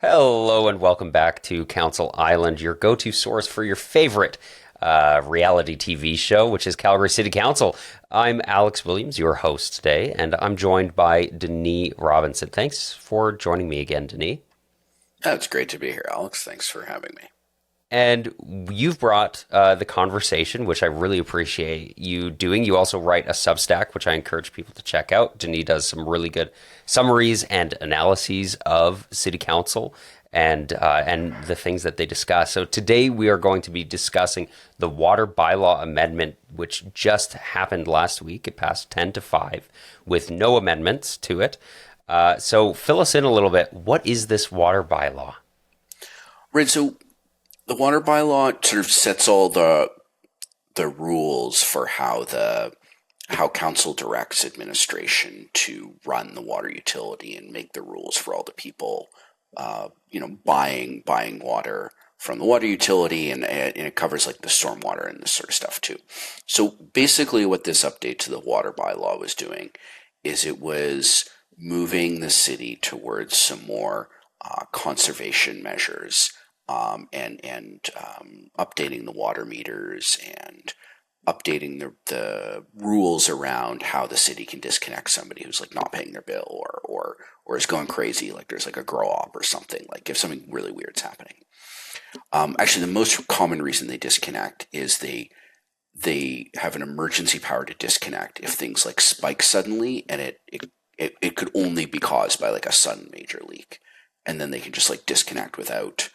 Hello and welcome back to Council Island, your go-to source for your favorite reality TV show, which is Calgary City Council. I'm Alex Williams, your host today, and I'm joined by Denis Robinson. Thanks for joining me again, Denis. It's great to be here, Alex. Thanks for having me. And you've brought the conversation, which I really appreciate you doing. You also write a Substack, which I encourage people to check out. Denis does some really good summaries and analyses of City Council and the things that they discuss. So today we are going to be discussing the Water Bylaw Amendment, which just happened last week. It passed 10-5 with no amendments to it. So fill us in a little bit. What is this water bylaw? Right, so the water bylaw sort of sets all the rules for how council directs administration to run the water utility and make the rules for all the people, buying water from the water utility, and it covers like the stormwater and this sort of stuff too. So basically, what this update to the water bylaw was doing is it was moving the city towards some more conservation measures, and updating the water meters and updating the rules around how the city can disconnect somebody who's like not paying their bill or is going crazy, like there's like a grow op or something, like if something really weird's happening. Actually, the most common reason they disconnect is they have an emergency power to disconnect if things like spike suddenly, and it could only be caused by like a sudden major leak, and then they can just like disconnect without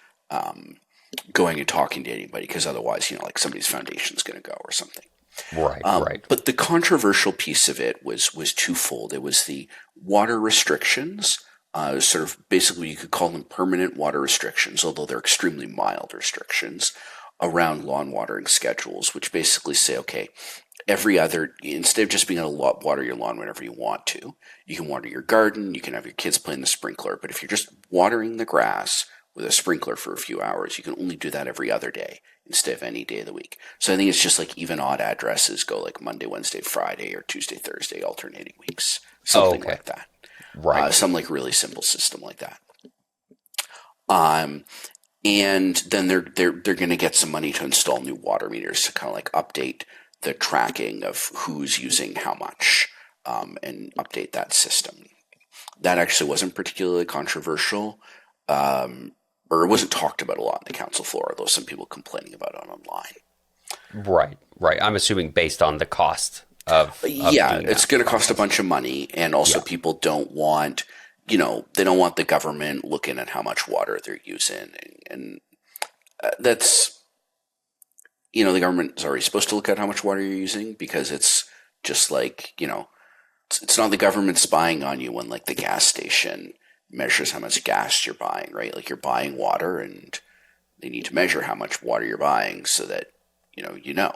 going and talking to anybody, because otherwise, like somebody's foundation's going to go or something. Right, right. But the controversial piece of it was twofold. It was the water restrictions, sort of basically you could call them permanent water restrictions, although they're extremely mild restrictions around lawn watering schedules, which basically say, okay, instead of just being able to water your lawn whenever you want to, you can water your garden, you can have your kids play in the sprinkler, but if you're just watering the grass with a sprinkler for a few hours, you can only do that every other day instead of any day of the week. So I think it's just like even odd addresses go like Monday, Wednesday, Friday, or Tuesday, Thursday, alternating weeks, Oh, something okay. like that. Right. Some like really simple system like that. Um, and then they're going to get some money to install new water meters to kind of like update the tracking of who's using how much, and update that system. That actually wasn't particularly controversial, or it wasn't talked about a lot on the council floor, although some people complaining about it online. Right, right. I'm assuming based on the cost of Yeah, doing it's that. going to cost a bunch of money, and also Yeah, people don't want, they don't want the government looking at how much water they're using, and that's, the government is already supposed to look at how much water you're using, because it's just like, it's not the government spying on you when like the gas station measures how much gas you're buying, right? Like you're buying water, and they need to measure how much water you're buying so that you know.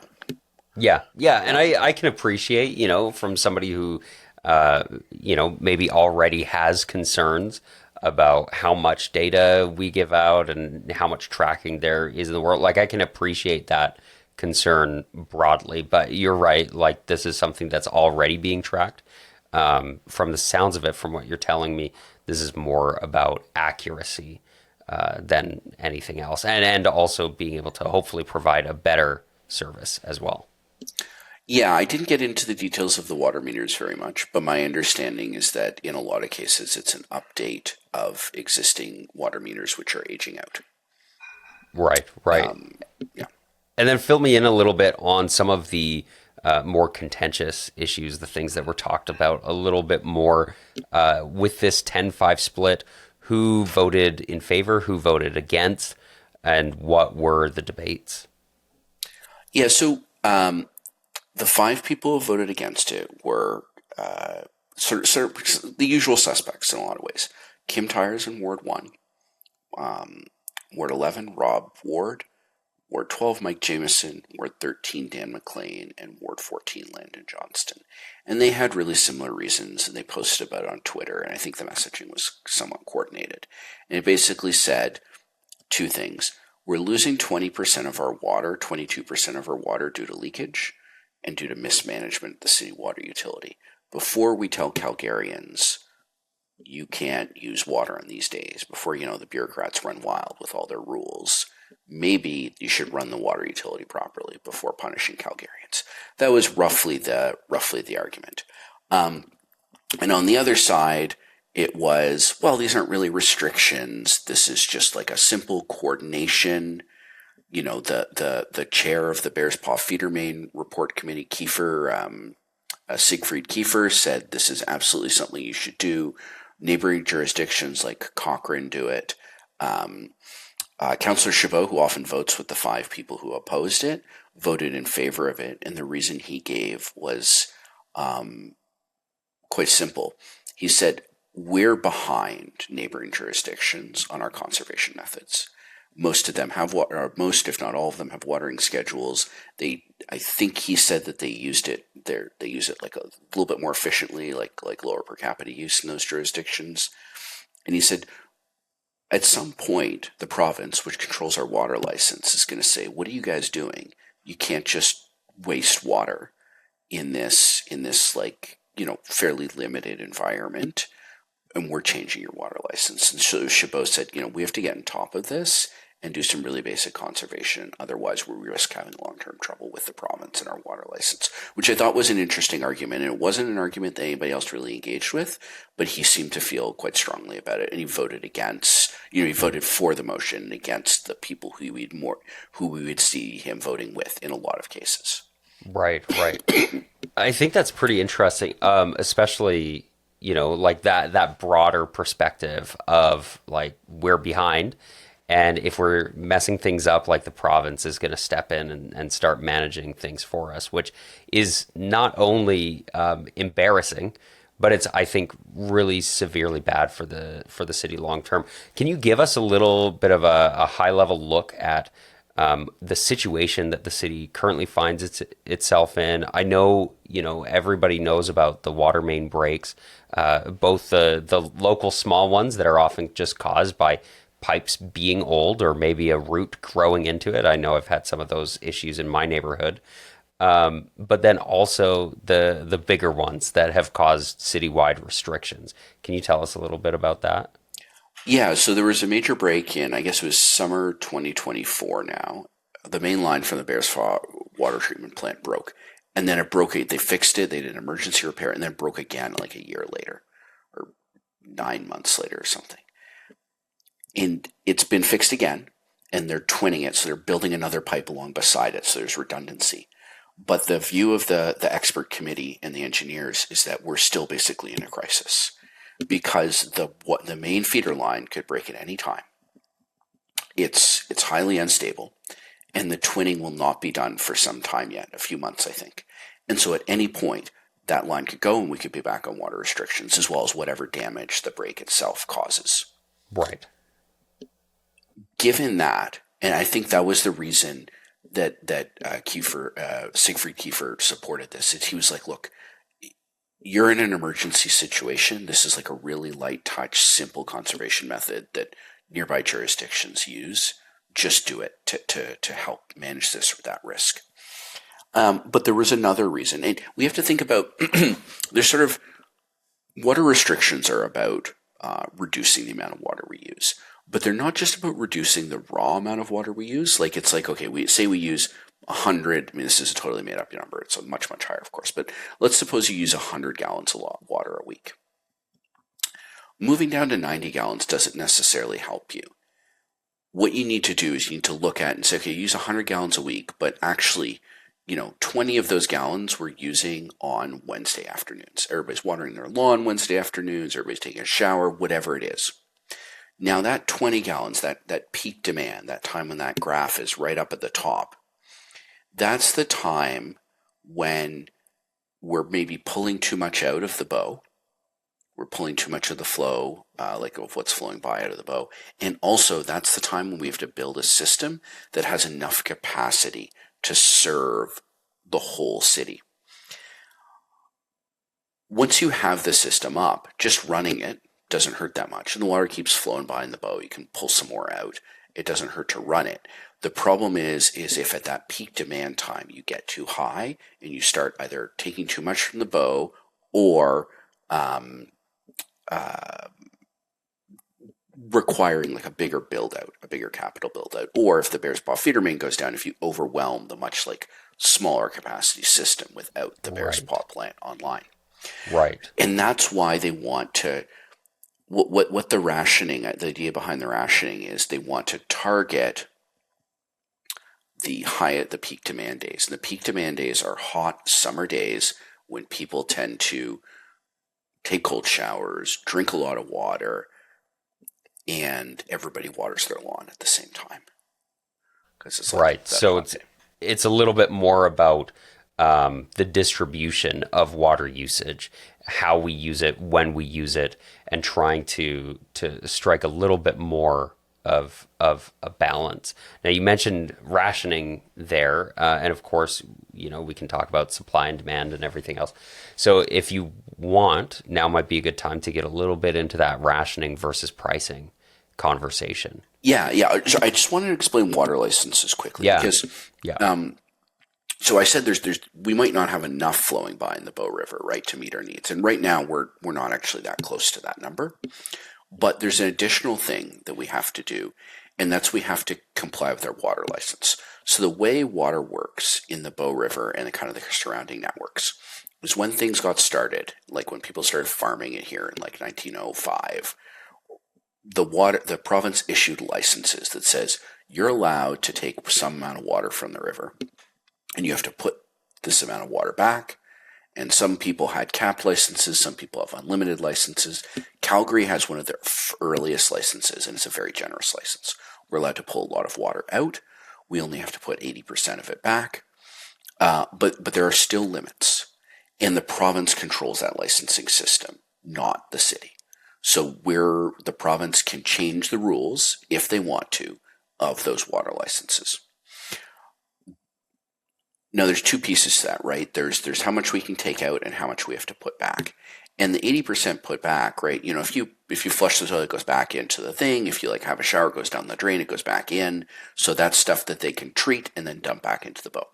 yeah, yeah. And I can appreciate, from somebody who, maybe already has concerns about how much data we give out and how much tracking there is in the world. Like I can appreciate that concern broadly, but you're right. Like this is something that's already being tracked. From the sounds of it, from what you're telling me, this is more about accuracy than anything else, and also being able to hopefully provide a better service as well. Yeah, I didn't get into the details of the water meters very much, but my understanding is that in a lot of cases it's an update of existing water meters which are aging out. Right, right. Yeah. And then fill me in a little bit on some of the more contentious issues, the things that were talked about a little bit more with this 10-5 split. Who voted in favor, who voted against, and what were the debates? Yeah, so the five people who voted against it were sort of the usual suspects in a lot of ways. Kim Tyers in Ward 1, Ward 11, Rob Ward, Ward 12, Mike Jameson, Ward 13, Dan McLean, and Ward 14, Landon Johnston. And they had really similar reasons, and they posted about it on Twitter, and I think the messaging was somewhat coordinated. And it basically said two things. We're losing 20% of our water, 22% of our water due to leakage and due to mismanagement of the city water utility. Before we tell Calgarians you can't use water in these days, before the bureaucrats run wild with all their rules. Maybe you should run the water utility properly before punishing Calgarians. That was roughly the argument. And on the other side, it was, well, these aren't really restrictions. This is just like a simple coordination. The chair of the Bears Paw Feeder Main Report Committee, Siegfried Kiefer, said this is absolutely something you should do. Neighboring jurisdictions like Cochrane do it. Councillor Chabot, who often votes with the 5 people who opposed it, voted in favor of it, and the reason he gave was quite simple. He said, we're behind neighboring jurisdictions on our conservation methods. Most of them have most, if not all of them, have watering schedules. I think he said that they use it like a little bit more efficiently, like lower per capita use in those jurisdictions. And he said, at some point, the province, which controls our water license, is going to say, what are you guys doing? You can't just waste water in this fairly limited environment, and we're changing your water license. And so Chabot said, we have to get on top of this and do some really basic conservation. Otherwise, we risk having long-term trouble with the province and our water license, which I thought was an interesting argument. And it wasn't an argument that anybody else really engaged with, but he seemed to feel quite strongly about it. And he voted he voted for the motion and against the people who we would see him voting with in a lot of cases. Right. I think that's pretty interesting, especially, like that broader perspective of like we're behind. And if we're messing things up, like the province is going to step in and start managing things for us, which is not only embarrassing, but it's, I think, really severely bad for the city long term. Can you give us a little bit of a high level look at the situation that the city currently finds itself in? I know, everybody knows about the water main breaks, both the local small ones that are often just caused by pipes being old or maybe a root growing into it. I know I've had some of those issues in my neighborhood. But then also the bigger ones that have caused citywide restrictions. Can you tell us a little bit about that? Yeah, so there was a major break in, I guess it was summer 2024 now. The main line from the Bears Paw water treatment plant broke. And then it broke, they fixed it, they did an emergency repair, and then it broke again like a year later, or 9 months later or something. And it's been fixed again, and they're twinning it, so they're building another pipe along beside it, so there's redundancy. But the view of the expert committee and the engineers is that we're still basically in a crisis because the main feeder line could break at any time. It's highly unstable, and the twinning will not be done for some time yet, a few months, I think. And so at any point, that line could go, and we could be back on water restrictions, as well as whatever damage the break itself causes. Right. Given that, and I think that was the reason that Siegfried Kiefer supported this. He was like, look, you're in an emergency situation. This is like a really light touch, simple conservation method that nearby jurisdictions use. Just do it to help manage that risk. But there was another reason, and we have to think about there's sort of water restrictions are about reducing the amount of water we use. But they're not just about reducing the raw amount of water we use. Like, it's like, okay, we use 100, I mean, this is a totally made up number. It's much, much higher, of course. But let's suppose you use 100 gallons of water a week. Moving down to 90 gallons doesn't necessarily help you. What you need to do is you need to look at and say, okay, you use 100 gallons a week, but actually, 20 of those gallons we're using on Wednesday afternoons. Everybody's watering their lawn Wednesday afternoons. Everybody's taking a shower, whatever it is. Now that 20 gallons, that peak demand, that time when that graph is right up at the top, that's the time when we're maybe pulling too much out of the bow. We're pulling too much of the flow, like of what's flowing by out of the bow. And also that's the time when we have to build a system that has enough capacity to serve the whole city. Once you have the system up, just running it doesn't hurt that much. And the water keeps flowing by in the bow. You can pull some more out. It doesn't hurt to run it. The problem is if at that peak demand time you get too high and you start either taking too much from the bow or requiring like a bigger build out, a bigger capital build out, or if the Bears Paw feeder main goes down, if you overwhelm the much like smaller capacity system without the Bears Right. Paw plant online. Right. And that's why they want to what the rationing, the idea behind the rationing is they want to target the peak demand days. And the peak demand days are hot summer days when people tend to take cold showers, drink a lot of water, and everybody waters their lawn at the same time because it's like Right. that So hot it's day. it's a little bit more about the distribution of water usage, how we use it, when we use it, and trying to strike a little bit more of a balance. Now you mentioned rationing there, and of course, we can talk about supply and demand and everything else. So if you want, now might be a good time to get a little bit into that rationing versus pricing conversation. Yeah, yeah. So I just wanted to explain water licenses quickly Yeah. because Yeah. so I said there's we might not have enough flowing by in the Bow River, right, to meet our needs. And right now we're not actually that close to that number. But there's an additional thing that we have to do, and that's we have to comply with our water license. So the way water works in the Bow River and the kind of the surrounding networks is when things got started, like when people started farming it here in like 1905, the province issued licenses that says you're allowed to take some amount of water from the river and you have to put this amount of water back. And some people had capped licenses, some people have unlimited licenses. Calgary has one of their earliest licenses, and it's a very generous license. We're allowed to pull a lot of water out. We only have to put 80% of it back. But there are still limits. And the province controls that licensing system, not the city. So the province can change the rules, if they want to, of those water licenses. Now, there's two pieces to that, right? There's how much we can take out and how much we have to put back. And the 80% put back, right? If you flush the toilet, it goes back into the thing. If you like have a shower, it goes down the drain, it goes back in. So that's stuff that they can treat and then dump back into the bow.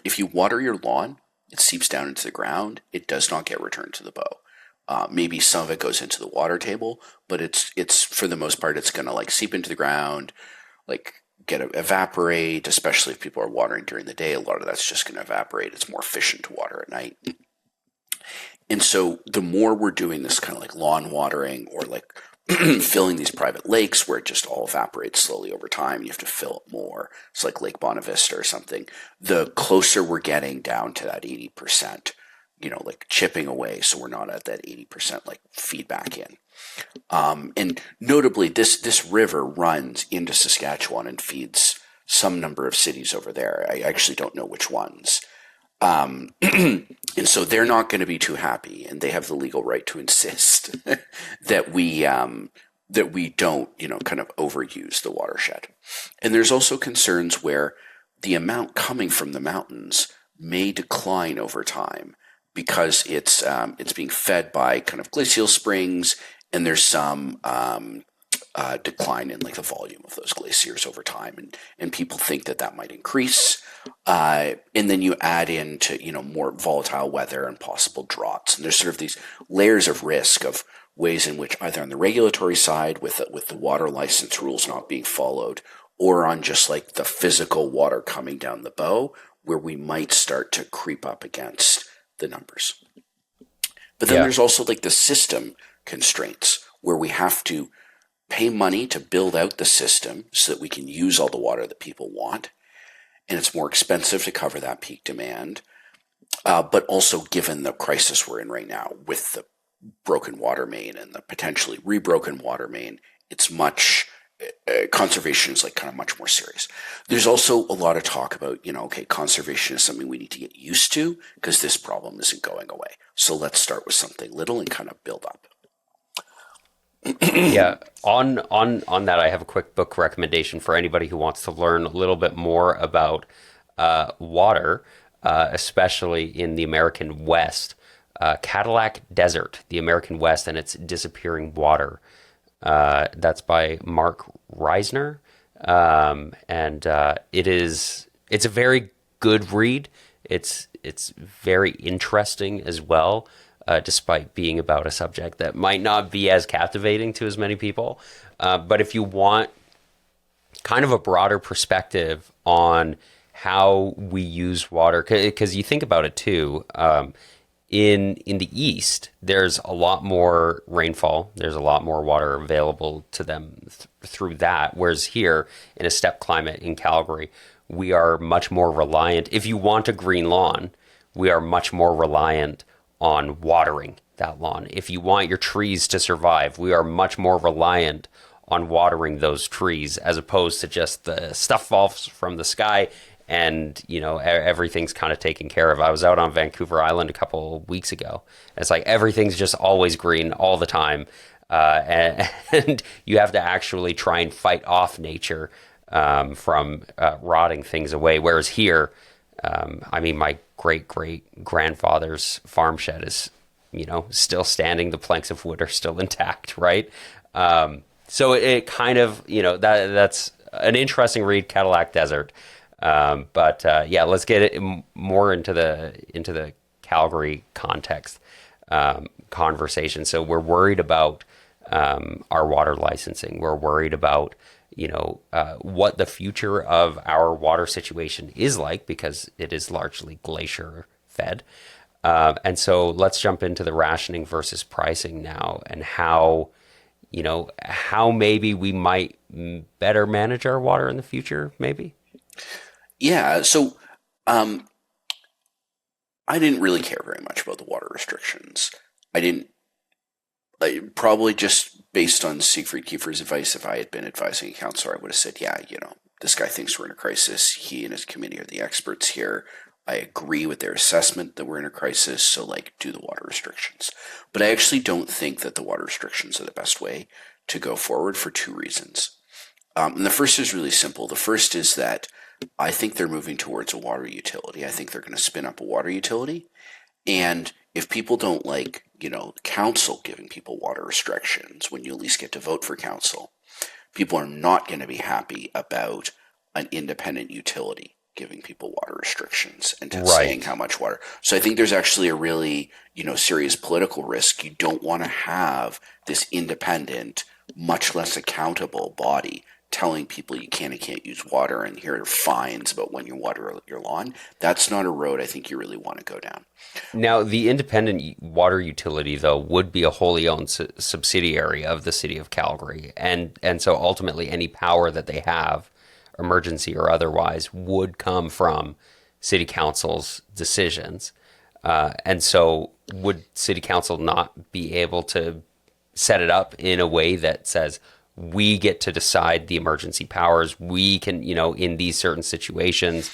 If you water your lawn, it seeps down into the ground. It does not get returned to the bow. Maybe some of it goes into the water table, but it's for the most part, it's going to like seep into the ground, like evaporate, especially if people are watering during the day. A lot of that's just going to evaporate. It's more efficient to water at night. And so the more we're doing this kind of like lawn watering or like filling these private lakes where it just all evaporates slowly over time, you have to fill it more. It's like Lake Bonavista or something. The closer we're getting down to that 80%, like chipping away, so we're not at that 80% like feedback in. And notably, this river runs into Saskatchewan and feeds some number of cities over there. I actually don't know which ones. And so they're not going to be too happy, and they have the legal right to insist that we don't, kind of overuse the watershed. And there's also concerns where the amount coming from the mountains may decline over time because it's being fed by kind of glacial springs, and there's some decline in like the volume of those glaciers over time, and people think that might increase. And then you add into more volatile weather and possible droughts, and there's sort of these layers of risk of ways in which either on the regulatory side with the water license rules not being followed, or on just like the physical water coming down the bow, where we might start to creep up against the numbers. But then Yeah. there's also like the system constraints where we have to pay money to build out the system so that we can use all the water that people want. And it's more expensive to cover that peak demand. But also given the crisis we're in right now with the broken water main and the potentially rebroken water main, it's conservation is like kind of much more serious. There's also a lot of talk about, conservation is something we need to get used to because this problem isn't going away. So let's start with something little and kind of build up. Yeah. On that, I have a quick book recommendation for anybody who wants to learn a little bit more about water, especially in the American West. Cadillac Desert, the American West, and its disappearing water. That's by Mark Reisner, and it's a very good read. It's very interesting as well. despite being about a subject that might not be as captivating to as many people. But if you want kind of a broader perspective on how we use water, because you think about it too. In the east, there's a lot more rainfall. There's a lot more water available to them through that. Whereas here, in a steppe climate in Calgary, we are much more reliant. If you want a green lawn, we are much more reliant on watering that lawn. If you want your trees to survive, we are much more reliant on watering those trees as opposed to just the stuff falls from the sky and everything's kind of taken care of. I was out on Vancouver Island a couple of weeks ago. It's like everything's just always green all the time, and you have to actually try and fight off nature from rotting things away. Whereas here, my great grandfather's farm shed is still standing. The planks of wood are still intact, right? So it kind of that's an interesting read, Cadillac Desert. Let's get it more into the Calgary context conversation. So we're worried about our water licensing. We're worried about what the future of our water situation is like because it is largely glacier fed. And so let's jump into the rationing versus pricing now, and how maybe we might better manage our water in the future, maybe. Yeah, so I didn't really care very much about the water restrictions. Probably just based on Siegfried Kiefer's advice, if I had been advising a counselor, I would have said, yeah, this guy thinks we're in a crisis. He and his committee are the experts here. I agree with their assessment that we're in a crisis, so do the water restrictions. But I actually don't think that the water restrictions are the best way to go forward for two reasons. And the first is really simple. The first is that I think they're moving towards a water utility. I think they're going to spin up a water utility. And if people don't like, council giving people water restrictions when you at least get to vote for council, people are not going to be happy about an independent utility giving people water restrictions and saying how much water. So I think there's actually a really, serious political risk. You don't want to have this independent, much less accountable body telling people you can and can't use water, and here are fines about when you water your lawn. That's not a road I think you really want to go down. Now, the independent water utility, though, would be a wholly owned subsidiary of the city of Calgary. And so ultimately any power that they have, emergency or otherwise, would come from city council's decisions. And so would city council not be able to set it up in a way that says, we get to decide the emergency powers. We can, in these certain situations,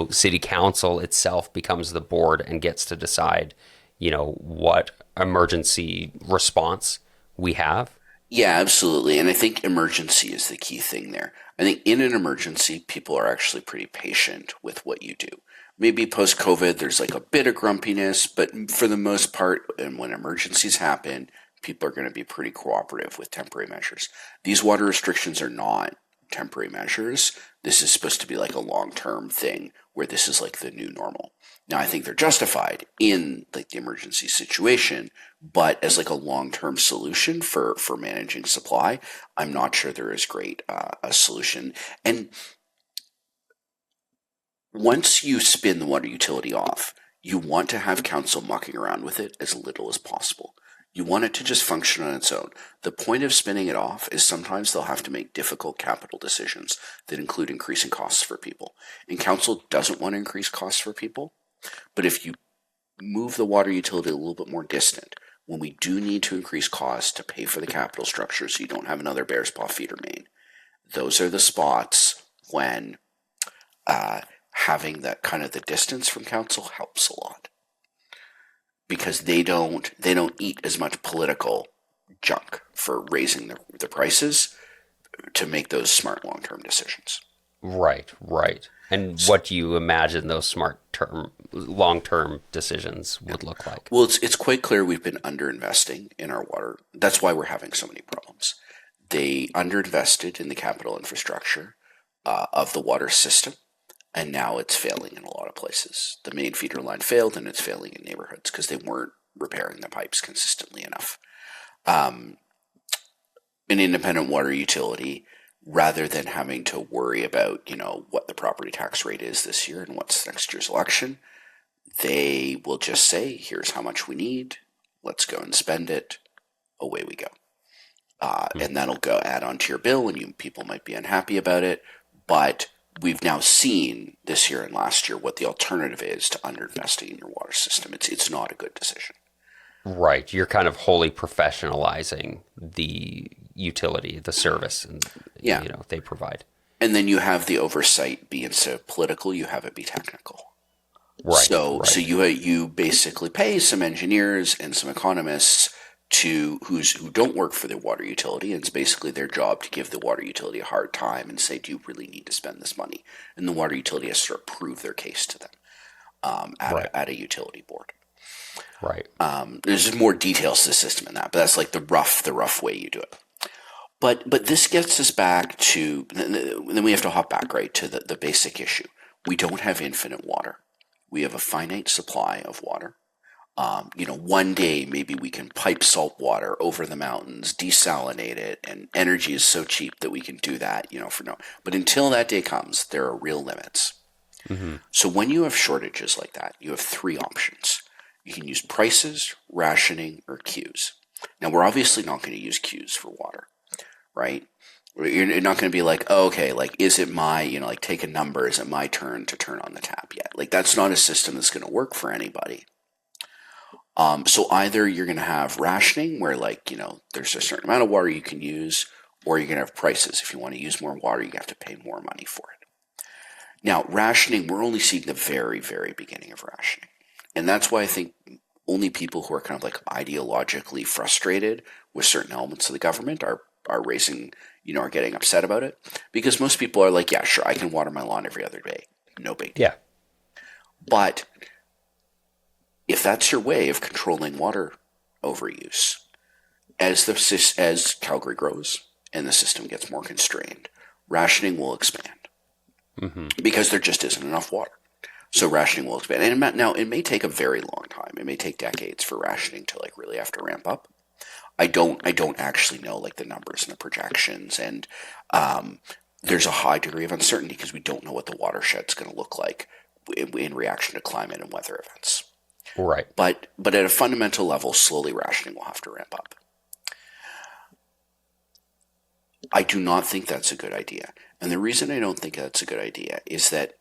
city council itself becomes the board and gets to decide, what emergency response we have. Yeah, absolutely. And I think emergency is the key thing there. I think in an emergency, people are actually pretty patient with what you do. Maybe post-COVID, there's a bit of grumpiness, but for the most part, and when emergencies happen, people are going to be pretty cooperative with temporary measures. These water restrictions are not temporary measures. This is supposed to be a long-term thing where this is the new normal. Now, I think they're justified in the emergency situation, but as a long-term solution for managing supply, I'm not sure there is great a solution. And once you spin the water utility off, you want to have council mucking around with it as little as possible. You want it to just function on its own. The point of spinning it off is sometimes they'll have to make difficult capital decisions that include increasing costs for people. And council doesn't want to increase costs for people. But if you move the water utility a little bit more distant, when we do need to increase costs to pay for the capital structure so you don't have another Bears Paw feeder main, those are the spots when having that kind of the distance from council helps a lot. Because they don't eat as much political junk for raising the prices to make those smart long-term decisions. Right. And what do you imagine those long-term decisions would look like? Well, it's quite clear we've been underinvesting in our water. That's why we're having so many problems. They underinvested in the capital infrastructure of the water system. And now it's failing in a lot of places. The main feeder line failed, and it's failing in neighborhoods because they weren't repairing the pipes consistently enough. An independent water utility, rather than having to worry about, what the property tax rate is this year and what's next year's election, they will just say, here's how much we need. Let's go and spend it. Away we go. And that'll go add on to your bill, and people might be unhappy about it. But we've now seen this year and last year what the alternative is to underinvesting in your water system. It's not a good decision. Right. You're kind of wholly professionalizing the utility, the service, and Yeah. they provide. And then you have the oversight be, instead of political, you have it be technical. Right. So right. so you basically pay some engineers and some economists who don't work for the water utility, and it's basically their job to give the water utility a hard time and say, do you really need to spend this money? And the water utility has to sort of prove their case to them at a utility board. Right. There's just more details to the system in that, but that's like the rough way you do it. But this gets us back to, then we have to hop back, right, to the basic issue. We don't have infinite water. We have a finite supply of water. One day maybe we can pipe salt water over the mountains, desalinate it, and energy is so cheap that we can do that, But until that day comes, there are real limits. Mm-hmm. So when you have shortages like that, you have three options. You can use prices, rationing, or queues. Now, we're obviously not going to use queues for water, right? You're not going to be like, oh, okay, like, is it my, take a number, is it my turn to turn on the tap yet? Like, that's not a system that's going to work for anybody. So either you're going to have rationing where, there's a certain amount of water you can use, or you're going to have prices. If you want to use more water, you have to pay more money for it. Now, rationing, we're only seeing the very, very beginning of rationing. And that's why I think only people who are kind of like ideologically frustrated with certain elements of the government are raising, are getting upset about it. Because most people are like, yeah, sure, I can water my lawn every other day. No big deal. Yeah. But if that's your way of controlling water overuse, as Calgary grows and the system gets more constrained, rationing will expand. Mm-hmm. Because there just isn't enough water. So rationing will expand. And now it may take a very long time. It may take decades for rationing to really have to ramp up. I don't actually know the numbers and the projections, and there's a high degree of uncertainty because we don't know what the watershed's going to look like in reaction to climate and weather events. Right. But at a fundamental level, slowly rationing will have to ramp up. I do not think that's a good idea. And the reason I don't think that's a good idea is that,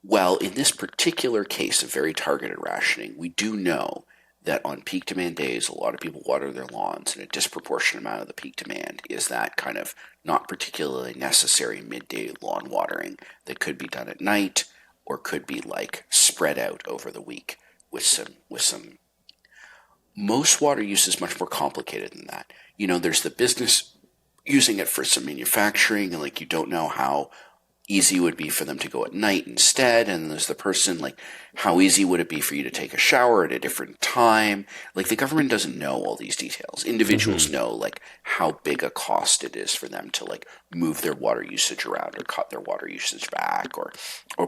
well, in this particular case of very targeted rationing, we do know that on peak demand days, a lot of people water their lawns, and a disproportionate amount of the peak demand is that kind of not particularly necessary midday lawn watering that could be done at night or could be spread out over the week with some. Most water use is much more complicated than that. There's the business using it for some manufacturing, and you don't know how easy it would be for them to go at night instead. And there's the person, how easy would it be for you to take a shower at a different time? The government doesn't know all these details. Individuals know how big a cost it is for them to move their water usage around or cut their water usage back or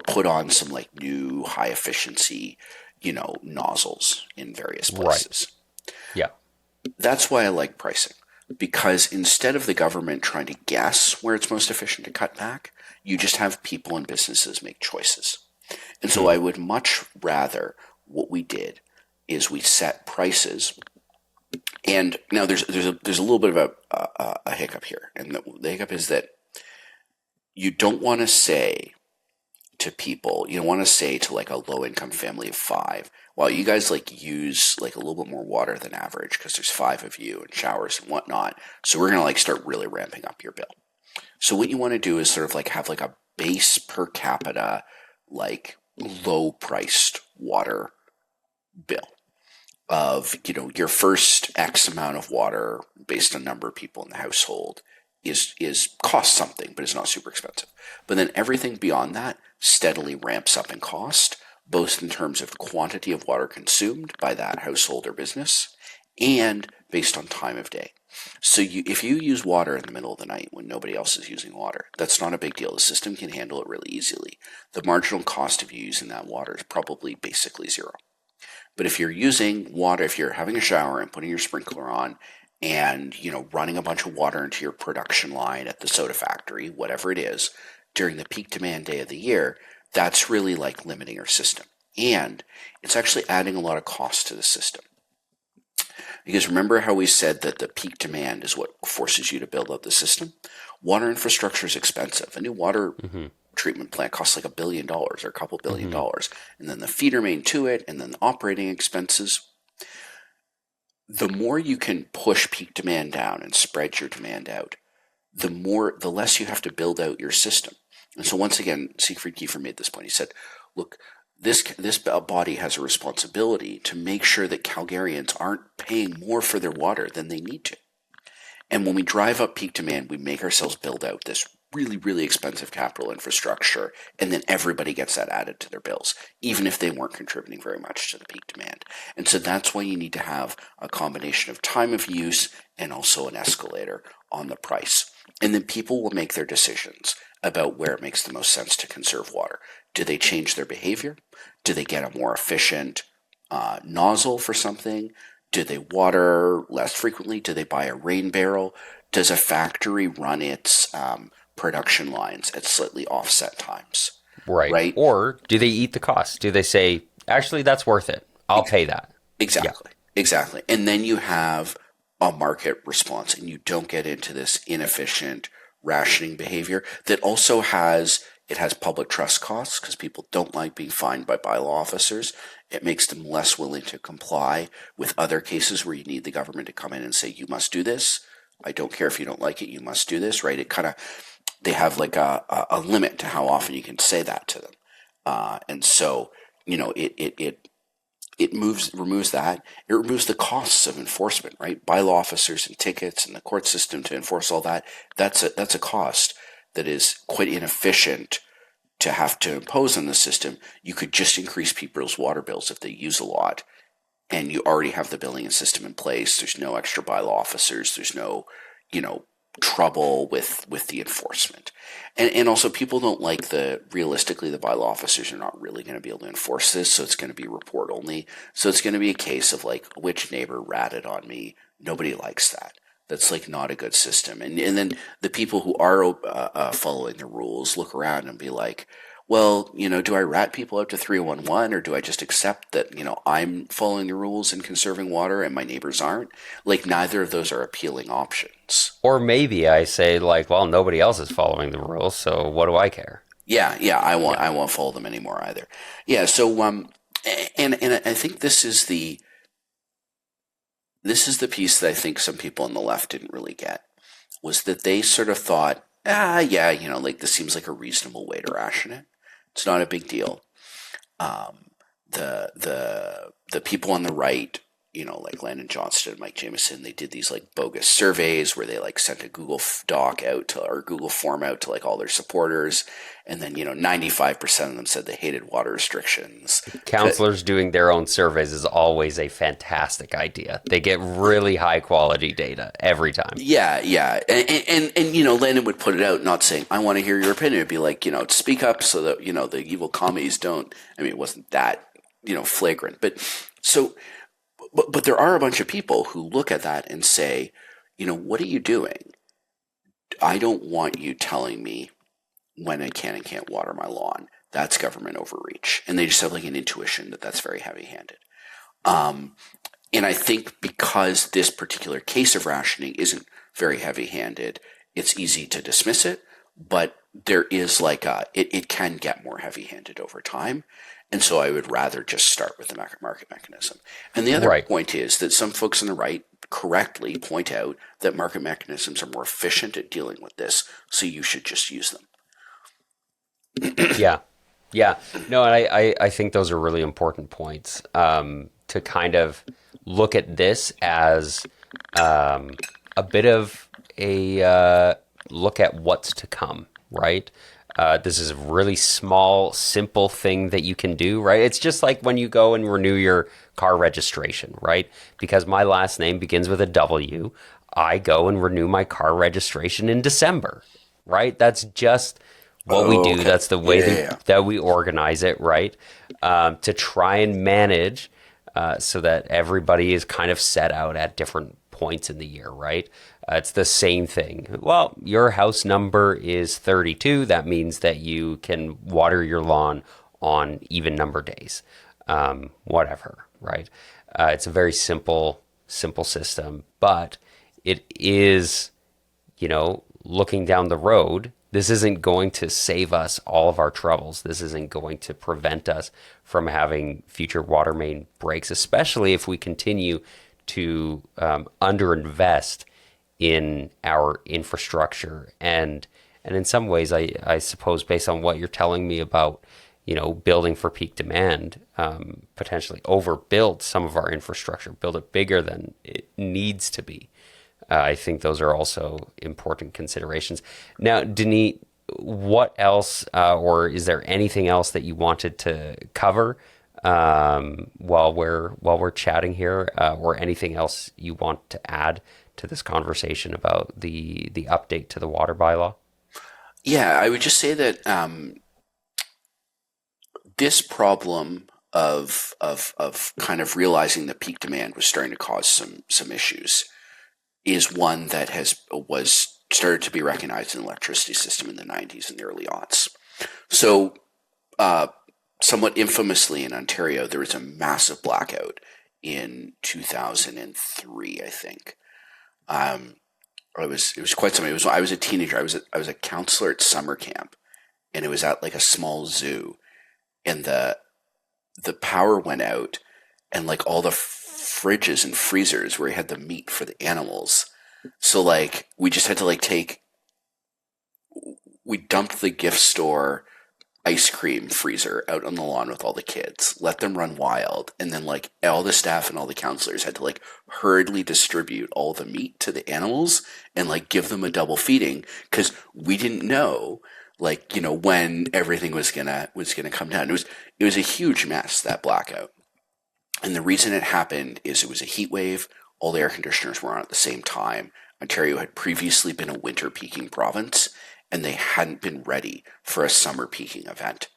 put on some new high efficiency nozzles in various places. Right. Yeah. That's why I like pricing, because instead of the government trying to guess where it's most efficient to cut back, you just have people and businesses make choices. And so I would much rather what we did is we set prices. And now there's a little bit of a hiccup here. And the hiccup is that you don't want to say to people, you don't want to say to a low income family of 5, well, you guys use a little bit more water than average because there's 5 of you and showers and whatnot. So we're going to start really ramping up your bill. So what you want to do is sort of have a base per capita, low priced water bill of, your first X amount of water based on number of people in the household is cost something, but it's not super expensive. But then everything beyond that steadily ramps up in cost, both in terms of the quantity of water consumed by that household or business and based on time of day. So if you use water in the middle of the night when nobody else is using water, that's not a big deal. The system can handle it really easily. The marginal cost of you using that water is probably basically zero. But if you're using water, if you're having a shower and putting your sprinkler on and, running a bunch of water into your production line at the soda factory, whatever it is, during the peak demand day of the year, that's really like limiting your system. And it's actually adding a lot of cost to the system. Because remember how we said that the peak demand is what forces you to build out the system? Water infrastructure is expensive. A new water treatment plant costs like $1 billion or a couple $billion dollars. And then the feeder main to it, and then the operating expenses. The more you can push peak demand down and spread your demand out, the less you have to build out your system. And so once again, Siegfried Kiefer made this point. He said, look, this body has a responsibility to make sure that Calgarians aren't paying more for their water than they need to. And when we drive up peak demand, we make ourselves build out this really, really expensive capital infrastructure, and then everybody gets that added to their bills, even if they weren't contributing very much to the peak demand. And so that's why you need to have a combination of time of use and also an escalator on the price. And then people will make their decisions about where it makes the most sense to conserve water. Do they change their behavior? Do they get a more efficient nozzle for something? Do they water less frequently? Do they buy a rain barrel? Does a factory run its production lines at slightly offset times? Right. Or do they eat the cost? Do they say, actually, that's worth it. I'll pay that. Exactly. And then you have a market response, and you don't get into this inefficient rationing behavior that also has public trust costs because people don't like being fined by bylaw officers. It makes them less willing to comply with other cases where you need the government to come in and say, you must do this. I don't care if you don't like it, you must do this, right? They have like a limit to how often you can say that to them. And so, it removes that. It removes the costs of enforcement, right? Bylaw officers and tickets and the court system to enforce all that. That's a cost that is quite inefficient to have to impose on the system. You could just increase people's water bills if they use a lot, and you already have the billing system in place. There's no extra bylaw officers. There's no, trouble with the enforcement. And also people don't like realistically, the bylaw officers are not really going to be able to enforce this. So it's going to be report only. So it's going to be a case of like, which neighbor ratted on me? Nobody likes that. That's like not a good system. And then the people who are following the rules look around and be like, well, do I rat people out to 311, or do I just accept that, I'm following the rules and conserving water and my neighbors aren't? Like, neither of those are appealing options. Or maybe I say like, well, nobody else is following the rules, so what do I care? Yeah, I won't follow them anymore either. Yeah, so and I think this is the piece that I think some people on the left didn't really get, was that they sort of thought, like this seems like a reasonable way to ration it. It's not a big deal. The people on the right, like Landon Johnston and Mike Jameson, they did these like bogus surveys where they like sent a Google Doc out to, or Google form out to like all their supporters, and then 95% of them said they hated water restrictions. Counselors doing their own surveys is always a fantastic idea. They get really high quality data every time. Yeah, and Landon would put it out, not saying I want to hear your opinion. It'd be like, speak up so that the evil commies don't. I mean, it wasn't that flagrant, but so. But there are a bunch of people who look at that and say, what are you doing? I don't want you telling me when I can and can't water my lawn. That's government overreach. And they just have like an intuition that that's very heavy-handed. And I think because this particular case of rationing isn't very heavy-handed, it's easy to dismiss it, but there is like it can get more heavy-handed over time. And so I would rather just start with the market mechanism. And the other point is that some folks on the right correctly point out that market mechanisms are more efficient at dealing with this, so you should just use them. Yeah. No, and I think those are really important points, to kind of look at this as a bit of a look at what's to come, right? This is a really small, simple thing that you can do, right? It's just like when you go and renew your car registration, right? Because my last name begins with a W, I go and renew my car registration in December, right? That's just what we do. Okay. That's the way that we organize it, right? To try and manage so that everybody is kind of set out at different points in the year, right? It's the same thing. Well, your house number is 32. That means that you can water your lawn on even number days, whatever, right? It's a very simple system, but it is, looking down the road, this isn't going to save us all of our troubles. This isn't going to prevent us from having future water main breaks, especially if we continue to underinvest in our infrastructure. And in some ways, I suppose, based on what you're telling me about, building for peak demand, potentially overbuild some of our infrastructure, build it bigger than it needs to be. I think those are also important considerations. Now, Denis, what else, or is there anything else that you wanted to cover while we're chatting here, or anything else you want to add to this conversation about the update to the water bylaw? Yeah, I would just say that this problem of kind of realizing that peak demand was starting to cause some issues is one that was started to be recognized in the electricity system in the 90s and the early aughts. So, somewhat infamously in Ontario, there was a massive blackout in 2003, I think. It was quite something. I was a teenager. I was a counselor at summer camp, and it was at like a small zoo, and the power went out, and like all the fridges and freezers where you had the meat for the animals. So like we just had to like we dumped the gift store ice cream freezer out on the lawn with all the kids, let them run wild, and then like all the staff and all the counselors had to like hurriedly distribute all the meat to the animals and like give them a double feeding because we didn't know when everything was gonna come down. It was a huge mess, that blackout. And the reason it happened is it was a heat wave. All the air conditioners were on at the same time. Ontario had previously been a winter peaking province, and they hadn't been ready for a summer peaking event.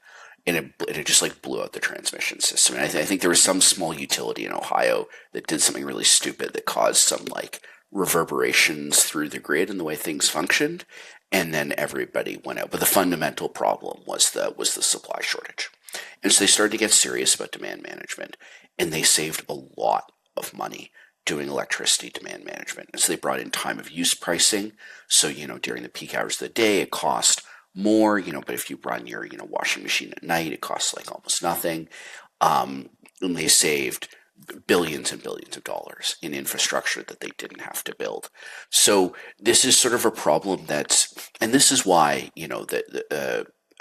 And it just like blew out the transmission system. And I think there was some small utility in Ohio that did something really stupid that caused some like reverberations through the grid and the way things functioned. And then everybody went out. But the fundamental problem was the supply shortage. And so they started to get serious about demand management, and they saved a lot of money doing electricity demand management. And so they brought in time of use pricing. So, during the peak hours of the day, it cost more, but if you run your, washing machine at night, it costs like almost nothing. And they saved billions and billions of dollars in infrastructure that they didn't have to build. So this is sort of a problem and this is why,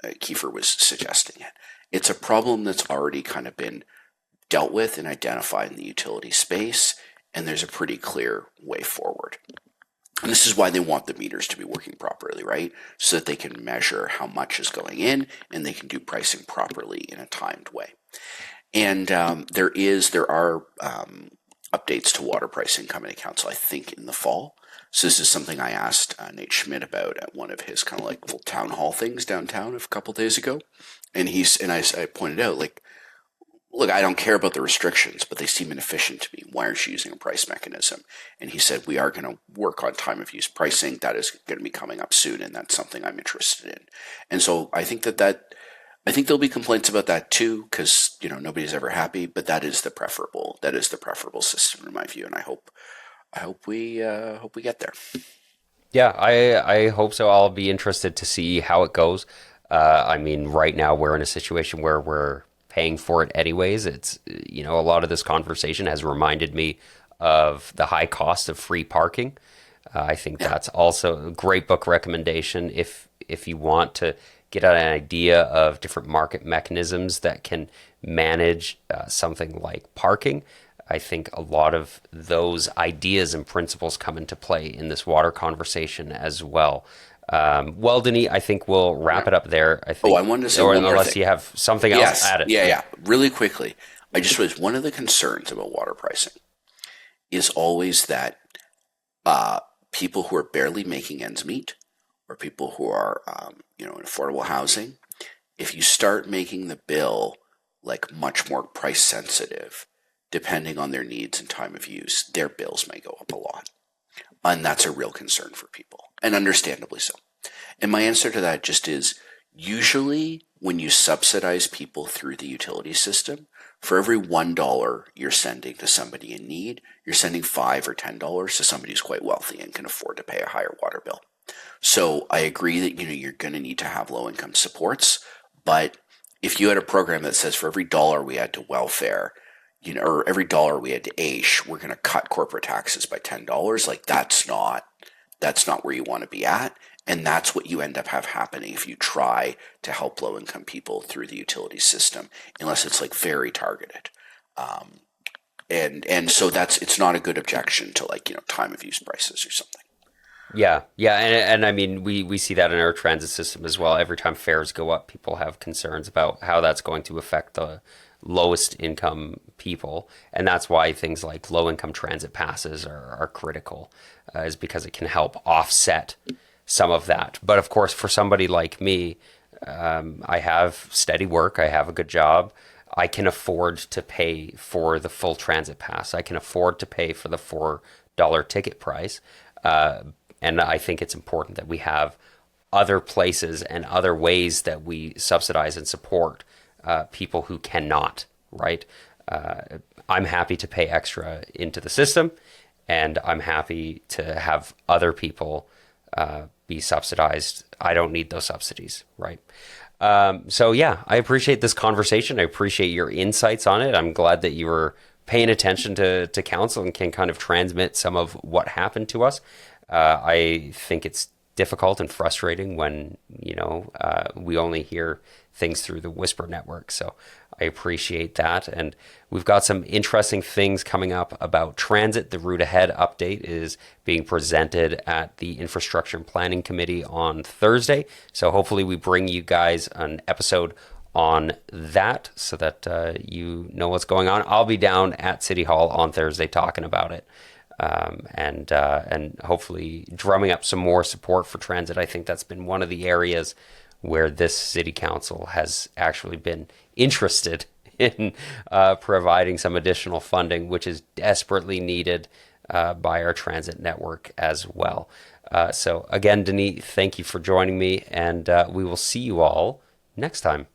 Kiefer was suggesting it. It's a problem that's already kind of been dealt with and identified in the utility space, and there's a pretty clear way forward. And this is why they want the meters to be working properly, right? So that they can measure how much is going in, and they can do pricing properly in a timed way. And there are updates to water pricing coming to council, I think, in the fall. So this is something I asked Nate Schmidt about at one of his kind of like little town hall things downtown a couple days ago. And I pointed out, like, look, I don't care about the restrictions, but they seem inefficient to me. Why aren't you using a price mechanism? And he said, we are going to work on time of use pricing. That is going to be coming up soon, and that's something I'm interested in. And so I think I think there'll be complaints about that too, because nobody's ever happy. But that is the preferable system in my view, and I hope we get there. Yeah, I hope so. I'll be interested to see how it goes. I mean, right now we're in a situation where we're paying for it anyways. It's, a lot of this conversation has reminded me of the high cost of free parking. I think that's also a great book recommendation if you want to get an idea of different market mechanisms that can manage something like parking. I think a lot of those ideas and principles come into play in this water conversation as well. Denis, I think we'll wrap it up there. I think. I wanted to say one more unless thing. you have something else to add. Yeah. Really quickly, I just realized one of the concerns about water pricing is always that people who are barely making ends meet, or people who are in affordable housing, if you start making the bill like much more price sensitive, depending on their needs and time of use, their bills may go up a lot. And that's a real concern for people, and understandably so. And my answer to that just is, usually when you subsidize people through the utility system, for every $1 you're sending to somebody in need, you're sending $5 or $10 to somebody who's quite wealthy and can afford to pay a higher water bill. So I agree that you're going to need to have low income supports, but if you had a program that says for every dollar we add to welfare, or every dollar we add to AISH, we're going to cut corporate taxes by $10, like that's not where you want to be at. And that's what you end up happening if you try to help low income people through the utility system, unless it's like very targeted. And so it's not a good objection to time of use prices or something. Yeah, yeah, and I mean we see that in our transit system as well. Every time fares go up, people have concerns about how that's going to affect the lowest income people, and that's why things like low income transit passes are critical, is because it can help offset some of that. But of course, for somebody like me, I have steady work, I have a good job. I can afford to pay for the full transit pass. I can afford to pay for the $4 ticket price. And I think it's important that we have other places and other ways that we subsidize and support people who cannot, right? I'm happy to pay extra into the system, and I'm happy to have other people be subsidized. I don't need those subsidies, right? So yeah, I appreciate this conversation. I appreciate your insights on it. I'm glad that you were paying attention to council and can kind of transmit some of what happened to us. I think it's difficult and frustrating when, we only hear things through the Whisper network. So I appreciate that. And we've got some interesting things coming up about transit. The Route Ahead update is being presented at the Infrastructure and Planning Committee on Thursday. So hopefully we bring you guys an episode on that so that you know what's going on. I'll be down at City Hall on Thursday talking about it. And hopefully drumming up some more support for transit. I think that's been one of the areas where this city council has actually been interested in providing some additional funding, which is desperately needed by our transit network as well. So again, Denis, thank you for joining me, and we will see you all next time.